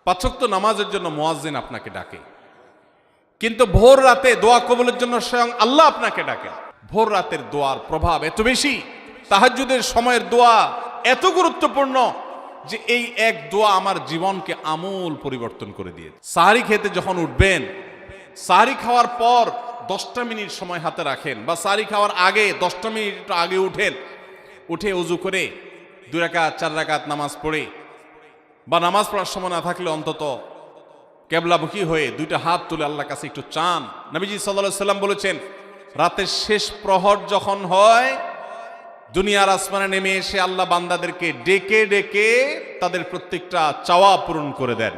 পাঁচ ওয়াক্ত নামাজের জন্য মুয়াজ্জিন আপনাকে ডাকে, কিন্তু ভোর রাতে দোয়া কবুলের জন্য স্বয়ং আল্লাহ আপনাকে ডাকে। ভোর রাতের দোয়ার প্রভাব এত বেশি, তাহাজ্জুদের সময়ের দোয়া এত গুরুত্বপূর্ণ যে এই এক দোয়া আমার জীবনকে আমূল পরিবর্তন করে দিয়েছে। সাহারি খেতে যখন উঠবেন, সাহারি খাওয়ার পর 10টা মিনিট সময় হাতে রাখেন, বা সাহারি খাওয়ার আগে 10টা মিনিট আগে উঠে উজু করে 2 রাকাত 4 রাকাত নামাজ পড়ে, বা নামাজ পড়ার সময় না থাকলে অন্তত কেবলামুখী হয়ে 2টা হাত তুলে আল্লাহর কাছে একটু চান। নবীজি সাল্লাল্লাহু আলাইহি সাল্লাম বলেছেন, রাতের শেষ প্রহর যখন হয়, দুনিয়ার আসমানে নেমে এসে আল্লাহ বান্দাদেরকে ডেকে ডেকে তাদের প্রত্যেকটা চাওয়া পূরণ করে দেন।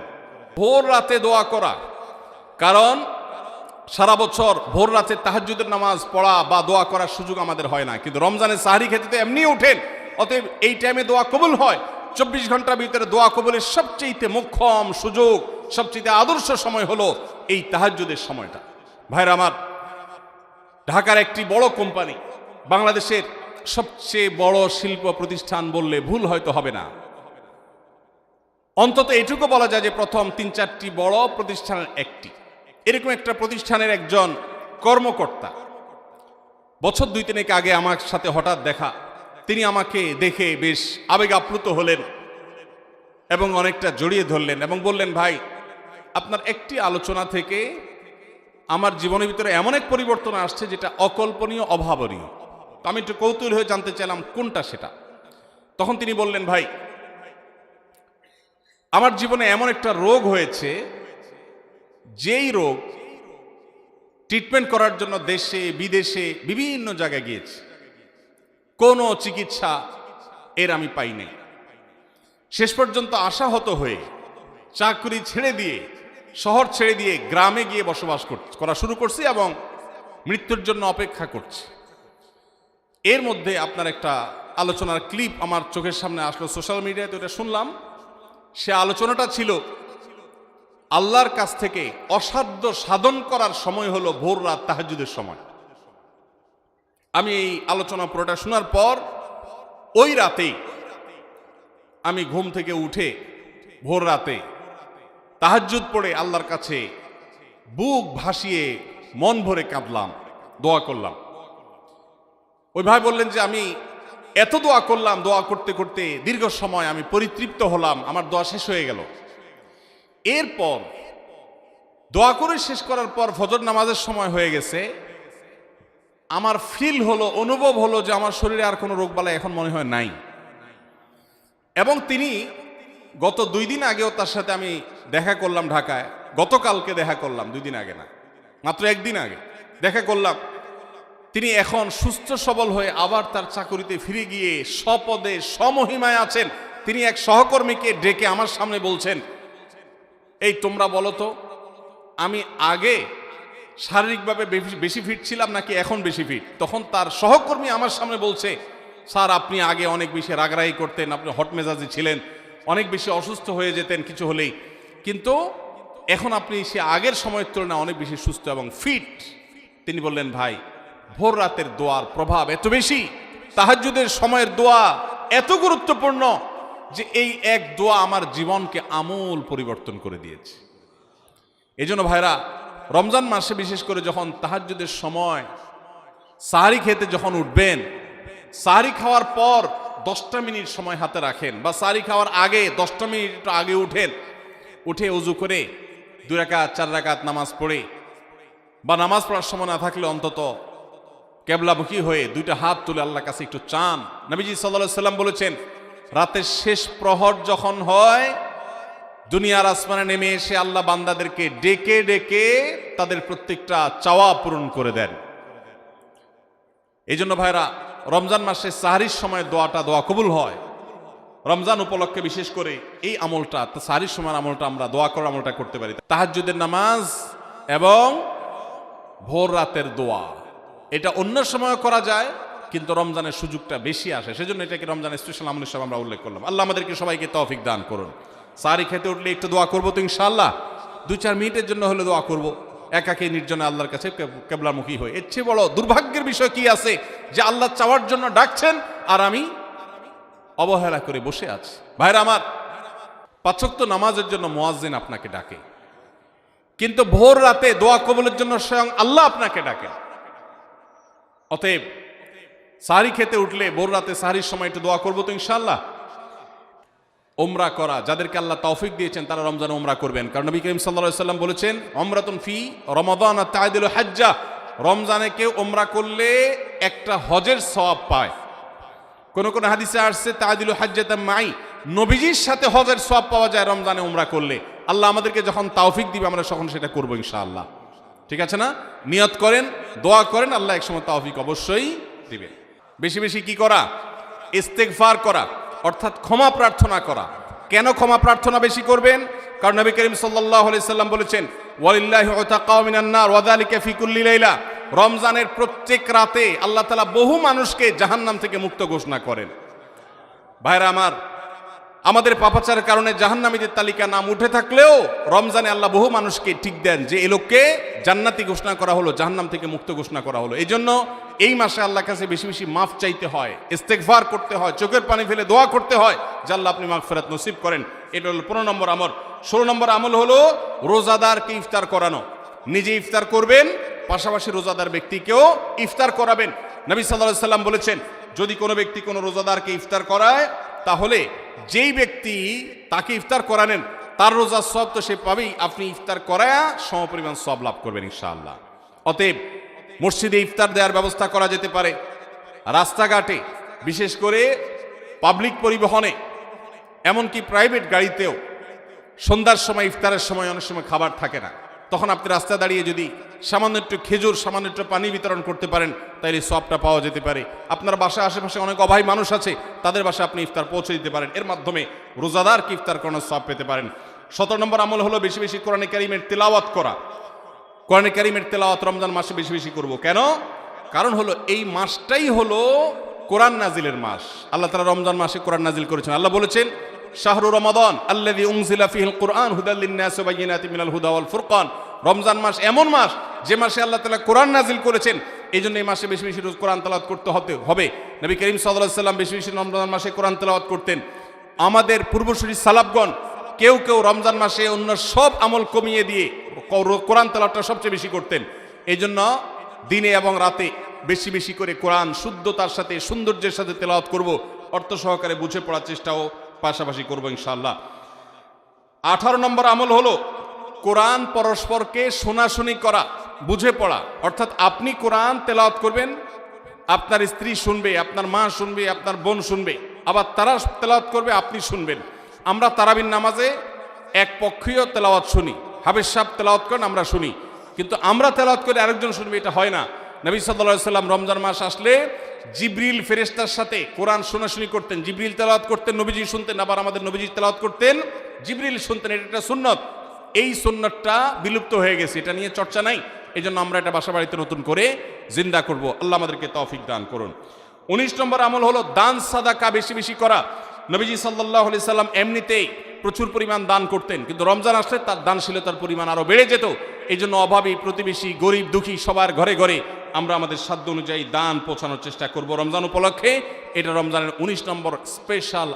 ভোর রাতে দোয়া করা, কারণ সারা বছর ভোর রাতে তাহাজ্জুদের নামাজ পড়া বা দোয়া করার সুযোগ আমাদের হয় না, কিন্তু রমজানের সাহরি খেতে তো এমনি ওঠেন, অতএব এই টাইমে দোয়া কবুল হয়। 24 ঘন্টার ভিতরে দোয়া কবুলের সবচেয়ে মোক্ষম সুযোগ, সবচেয়ে আদর্শ সময় হলো এই তাহাজ্জুদের সময়টা। ভাইরা আমার, ঢাকার একটি বড় কোম্পানি, বাংলাদেশের সবচেয়ে বড় শিল্প প্রতিষ্ঠান বললে ভুল হয়তো হবে না, অন্তত এটুকু বলা যায় যে প্রথম 3-4টি বড় প্রতিষ্ঠানের একটি। এরকম একটা প্রতিষ্ঠানের একজন কর্মকর্তা বছর 2-3 আগে আমার সাথে হঠাৎ দেখা। তিনি আমাকে দেখে বেশ আবেগ আপ্লুত হলেন এবং অনেকটা জড়িয়ে ধরলেন এবং বললেন, ভাই, আপনার একটি আলোচনা থেকে আমার জীবনের ভিতরে এমন এক পরিবর্তন আসছে যেটা অকল্পনীয়, অভাবনীয়। তো আমি একটু কৌতূহল হয়ে জানতে চাইলাম কোনটা সেটা। তখন তিনি বললেন, ভাই, আমার জীবনে এমন একটা রোগ হয়েছে, যেই রোগ ট্রিটমেন্ট করার জন্য দেশে বিদেশে বিভিন্ন জায়গায় গিয়েছি, কোনো চিকিৎসা এর আমি পাই নাই। শেষ পর্যন্ত আশাহত হয়ে চাকরি ছেড়ে দিয়ে, শহর ছেড়ে দিয়ে গ্রামে গিয়ে বসবাস করা শুরু করছি এবং মৃত্যুর জন্য অপেক্ষা করছি। এর মধ্যে আপনার একটা আলোচনার ক্লিপ আমার চোখের সামনে আসলো সোশ্যাল মিডিয়াতে, ওটা শুনলাম। সে আলোচনাটা ছিল, আল্লাহর কাছ থেকে অসাধ্য সাধন করার সময় হলো ভোর রাত তাহাজ্জুদের সময়। আমি এই আলোচনা পুরোটা শোনার পর ওই রাতেই আমি ঘুম থেকে উঠে ভোর রাতে তাহাজ্জুদ পড়ে আল্লাহর কাছে বুক ভাসিয়ে মন ভরে কাঁদলাম, দোয়া করলাম। ওই ভাই বললেন যে আমি এত দোয়া করলাম, দোয়া করতে করতে দীর্ঘ সময় আমি পরিতৃপ্ত হলাম, আমার দোয়া শেষ হয়ে গেল। এরপর দোয়া করে শেষ করার পর ফজর নামাজের সময় হয়ে গেছে, আমার ফিল হলো, অনুভব হলো যে আমার শরীরে আর কোনো রোগবালাই এখন মনে হয় নাই। এবং তিনি গত 2 দিন আগেও তার সাথে আমি দেখা করলাম ঢাকায়, গতকালকে দেখা করলাম, 2 দিন আগে না, মাত্র 1 দিন আগে দেখা করলাম। তিনি এখন সুস্থ সবল হয়ে আবার তার চাকরিতে ফিরে গিয়ে স্বপদে সমহিমায় আছেন। তিনি এক সহকর্মীকে ডেকে আমার সামনে বলছেন, এই তোমরা বলো তো, আমি আগে শারীরিকভাবে বেশি ফিট ছিলাম নাকি এখন বেশি ফিট? তখন তার সহকর্মী আমার সামনে বলছে, স্যার, আপনি আগে অনেক বেশি রাগারাগি করতেন, আপনি হট মেজাজি ছিলেন, অনেক বেশি অসুস্থ হয়ে যেতেন কিছু হলেই, কিন্তু এখন আপনি সে আগের সময়ের তুলনায় অনেক বেশি সুস্থ এবং ফিট। তিনি বললেন, ভাই, ভোর রাতের দোয়ার প্রভাব এত বেশি, তাহাজ্জুদের সময়ের দোয়া এত গুরুত্বপূর্ণ যে এই এক দোয়া আমার জীবনকে আমূল পরিবর্তন করে দিয়েছে। এজন্য ভাইরা, রমজান মাসে বিশেষ করে যখন তাহাজ্জুদের সময় সাহারি খেতে যখন উঠবেন, সাহারি খাওয়ার পর 10টা মিনিট সময় হাতে রাখেন, বা সাহারি খাওয়ার আগে 10টা মিনিট আগে উঠে উজু করে 2 রাকাত 4 রাকাত নামাজ পড়ে, বা নামাজ পড়ার সময় না থাকলে অন্তত কেবলামুখী হয়ে 2টা হাত তুলে আল্লাহর কাছে একটু চান। নবীজি সাল্লাল্লাহু আলাইহি সাল্লাম বলেছেন, রাতের শেষ প্রহর যখন হয়, দুনিয়ার আসমানে নেমে এসে আল্লাহ বান্দাদেরকে ডেকে ডেকে তাদের প্রত্যেকটা চাওয়া পূরণ করে দেন। এই জন্য ভাইরা, রমজান মাসে সাহারির সময় দোয়া কবুল হয়। রমজান উপলক্ষে বিশেষ করে এই আমলটা, সাহারির সময় আমলটা, আমরা দোয়া করার আমলটা করতে পারি। তাহাজ্জুদের নামাজ এবং ভোর রাতের দোয়া, এটা অন্য সময় করা যায়, কিন্তু রমজানের সুযোগটা বেশি আসে, সেজন্য এটাকে রমজানের স্পেশাল আমল হিসেবে আমরা উল্লেখ করলাম। আল্লাহ আমাদেরকে সবাইকে তৌফিক দান করুন। সাহারি খেতে উঠলে একটু দোয়া করবো তো ইনশাআল্লাহ, 2-4 মিনিটের জন্য হলে দোয়া করবো, একাকে নির্জনে আল্লাহর কাছে কেবলামুখী হয়ে। এর চেয়ে বড় দুর্ভাগ্যের বিষয় কি আছে যে আল্লাহ চাওয়ার জন্য ডাকছেন আর আমি অবহেলা করে বসে আছি। ভাইরা আমার, 5 ওয়াক্ত নামাজের জন্য মুয়াজ্জিন আপনাকে ডাকে, কিন্তু ভোর রাতে দোয়া কবুলের জন্য স্বয়ং আল্লাহ আপনাকে ডাকে। অতএব সাহরি খেতে উঠলে ভোর রাতে সাহরির সময় একটু দোয়া করবো তো ইনশাআল্লাহ। ওমরা করা, যাদেরকে আল্লাহ তৌফিক দিয়েছেন তারা রমজানে ওমরা করবেন, কারণ নবী করিম সাল্লাল্লাহু আলাইহি ওয়াসাল্লাম বলেছেন উমরাতুন ফি রমাদান তা'দিলু হাজ্জা, রমজানে কেউ ওমরা করলে একটা হজের সওয়াব পায়। কোন কোন হাদিসে আসছে তা'দিলু হাজ্জাতাম মাই, নবীজির সাথে হজের সওয়াব পাওয়া যায় রমজানে ওমরা করলে। আল্লাহ আমাদেরকে যখন তৌফিক দিবে আমরা তখন সেটা করব ইনশাআল্লাহ। ঠিক আছে না? নিয়ত করেন, দোয়া করেন, আল্লাহ একসময় তৌফিক অবশ্যই দিবেন। বেশি বেশি কি করা? ইস্তেগফার করা, অর্থাৎ ক্ষমা প্রার্থনা করা। কেন ক্ষমা প্রার্থনা বেশি করবেন? কারণ নবী করিম সাল্লাল্লাহু আলাইহি সাল্লাম বলেছেন ওয়ালিল্লাহি উতাকাউ মিনান নার ওয়া যালিকা ফি কুল্লি লাইলা, রমজানের প্রত্যেক রাতে আল্লাহ তাআলা বহু মানুষকে জাহান্নাম থেকে মুক্ত ঘোষণা করেন। ভাইরা আমার, আমাদের পাপাচারের কারণে জাহান্নামীদের তালিকা নাম উঠে থাকলেও রমজানে আল্লাহ বহু মানুষকে ঠিক দেন যে এই লোককে জান্নাতি ঘোষণা করা হলো, জাহান্নাম থেকে মুক্ত ঘোষণা করা হলো। এই জন্য এই মাসে আল্লাহর কাছে বেশি বেশি মাফ চাইতে হয়, ইস্তেগফার করতে হয়, চোখের পানি ফেলে দোয়া করতে হয় যে আল্লাহ আপনি মাগফিরাত নসিব করেন। এটা হলো 15 নম্বর আমল। 16 নম্বর আমল হলো রোজাদারকে ইফতার করানো। নিজে ইফতার করবেন, পাশাপাশি রোজাদার ব্যক্তিকেও ইফতার করাবেন। নবী সাল্লাল্লাহু আলাইহি সাল্লাম বলেছেন যদি কোনো ব্যক্তি কোনো রোজাদারকে ইফতার করায় তাহলে যেই ব্যক্তি তাকে ইফতার করানেন তার রোজার সওয়াব তো সে পাবেই, আপনি ইফতার করায়া সমপরিমাণ সওয়াব লাভ করবেন ইনশাআল্লাহ। অতএব মসজিদে ইফতার দেওয়ার ব্যবস্থা করা যেতে পারে, রাস্তাঘাটে, বিশেষ করে পাবলিক পরিবহনে, এমনকি প্রাইভেট গাড়িতেও সন্ধ্যার সময় ইফতারের সময় অনেক সময় খাবার থাকে না, তখন আপনি রাস্তায় দাঁড়িয়ে যদি সামান্য একটু খেজুর, সামান্য একটু পানি বিতরণ করতে পারেন তাহলে সওয়াবটা পাওয়া যেতে পারে। আপনার বাসায় আশেপাশে অনেক অভাবী মানুষ আছে, তাদের বাসায় আপনি ইফতার পৌঁছে দিতে পারেন, এর মাধ্যমে রোজাদারকে ইফতার করানোর সওয়াব পেতে পারেন। 17 নম্বর আমল হলো বেশি বেশি কোরআনে কারীমের তেলাওয়াত করা। কোরআনে কারীমের তেলাওয়াত রমজান মাসে বেশি বেশি করব। কেন? কারণ হলো এই মাসটাই হলো কোরআন নাজিলের মাস। আল্লাহ তাআলা রমজান মাসে কোরআন নাজিল করেছেন। আল্লাহ বলেছেন শাহরু রমাদান আল্লাযী উনজিলা ফীহিল কুরআন হুদাল লিন-নাস ওয়া বায়িনাতিন মিনাল হুদা ওয়াল ফুরকান, রমজান মাস এমন মাস যে মাসে আল্লাহ তাআলা কোরআন নাজিল করেছেন। এই জন্য এই মাসে বেশি বেশি রোজ কোরআন তেলাওয়াত করতে হবে। নবী করিম সাল্লাল্লাহু আলাইহি সাল্লাম বেশি বেশি রমজান মাসে কোরআন তেলাওয়াত করতেন। আমাদের পূর্বসূরি সালাফগণ কেউ কেউ রমজান মাসে অন্য সব আমল কমিয়ে দিয়ে কোরআন তেলাওয়াতটা সবচেয়ে বেশি করতেন। এই জন্য দিনে এবং রাতে বেশি বেশি করে কোরআন শুদ্ধতার সাথে, সৌন্দর্যের সাথে তেলাওয়াত করব, অর্থ সহকারে বুঝে পড়ার চেষ্টাও পাশাপাশি করব ইনশাআল্লাহ। 18 নম্বর আমল হলো কোরআন পরস্পরকে শোনাশুনি করা, বুঝে পড়া। অর্থাৎ আপনি কোরআন তেলাওয়াত করবেন, আপনার স্ত্রী শুনবে, আপনার মা শুনবে, আপনার বোন শুনবে, আবার তারা তেলাওয়াত করবে, আপনি শুনবেন। আমরা তারাবির নামাজে এক পক্ষীয় তেলাওয়াত শুনি, হাফেজ সাহেব তেলাওয়াত করেন, আমরা শুনি, কিন্তু আমরা তেলাওয়াত করে আরেকজন শুনবে, এটা হয় না। নবী সাল্লাল্লাহু আলাইহি সাল্লাম রমজান মাস আসলে জিবরিল ফেরেশতার সাথে কোরআন শোনাশুনি করতেন। জিবরিল তেলাওয়াত করতেন, নবীজি শুনতেন, আবার আমাদের নবীজি তেলাওয়াত করতেন, জিবরিল শুনতেন। এটা একটা সুন্নত। এই সুন্নতটা বিলুপ্ত হয়ে গেছে, এটা নিয়ে চর্চা নাই। এই জন্য আমরা এটা বাসা বাড়িতে নতুন করে জিন্দা করব। আল্লাহ আমাদেরকে তৌফিক দান করুন। 19 নম্বর আমল হলো দান সাদাকা বেশি বেশি করা। নবীজি সাল্লাল্লাহু আলাইহি সাল্লাম এমনিতেই প্রচুর পরিমাণ দান করতেন, কিন্তু রমজান আসলে তার দানশীলতার পরিমাণ আরো বেড়ে যেত। এই জন্য অভাবী, প্রতিবেশী, গরিব, দুঃখী সবার ঘরে ঘরে আমরা আমাদের সাধ্য অনুযায়ী দান পৌঁছানোর চেষ্টা করব রমজান উপলক্ষে। এটা রমজানের 19 নম্বর স্পেশাল